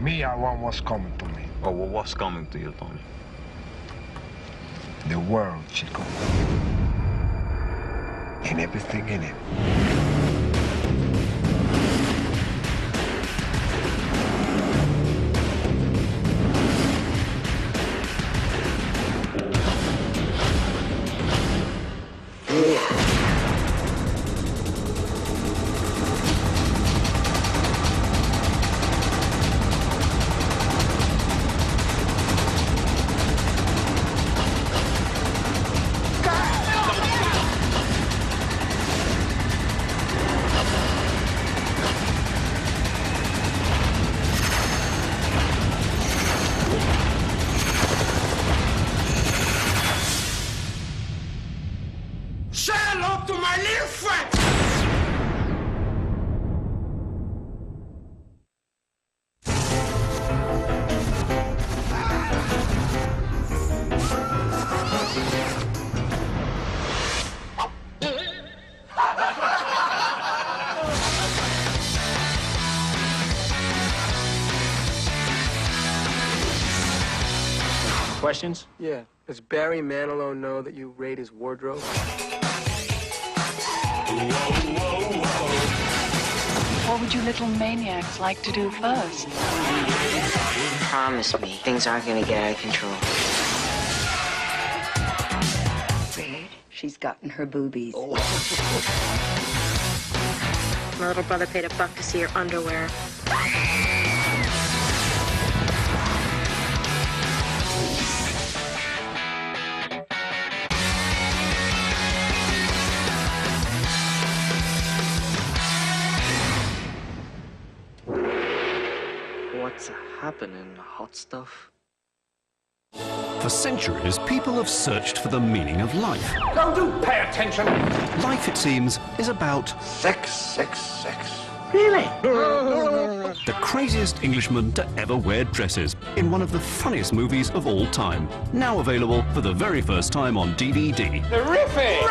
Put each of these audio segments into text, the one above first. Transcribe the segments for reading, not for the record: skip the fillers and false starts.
Me, I want what's coming to me. Oh, well, what's coming to you, Tony? The world, Chico. And everything in it. Say hello to my little friend! Questions? Yeah. Does Barry Manilow know that you raid his wardrobe? What would you little maniacs like to do first? Promise me things aren't gonna get out of control. Weird. She's gotten her boobies. Oh. My little brother paid $1 to see your underwear. What's happening, hot stuff? For centuries, people have searched for the meaning of life. Now do pay attention! Life, it seems, is about Sex, sex, sex. Really? the craziest Englishman to ever wear dresses in one of the funniest movies of all time. Now available for the very first time on DVD. Terrific!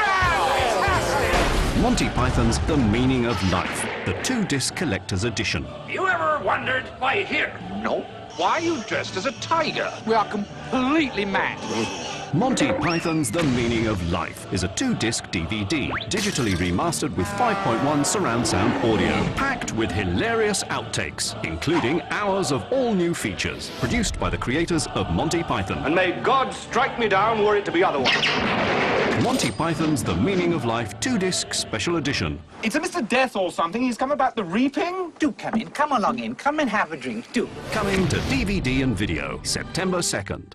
Monty Python's The Meaning of Life, the 2-disc collector's edition. You ever wondered why you're here? No. Why are you dressed as a tiger? We are completely mad. Monty Python's The Meaning of Life is a 2-disc DVD, digitally remastered with 5.1 surround sound audio, packed with hilarious outtakes, including hours of all new features, produced by the creators of Monty Python. And may God strike me down were it to be otherwise. Monty Python's The Meaning of Life 2-disc special edition. It's a Mr. Death or something. He's come about the reaping. Do come in. Come along in. Come and have a drink. Do. Coming to DVD and video, September 2nd.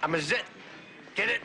I'm a zit. Get it?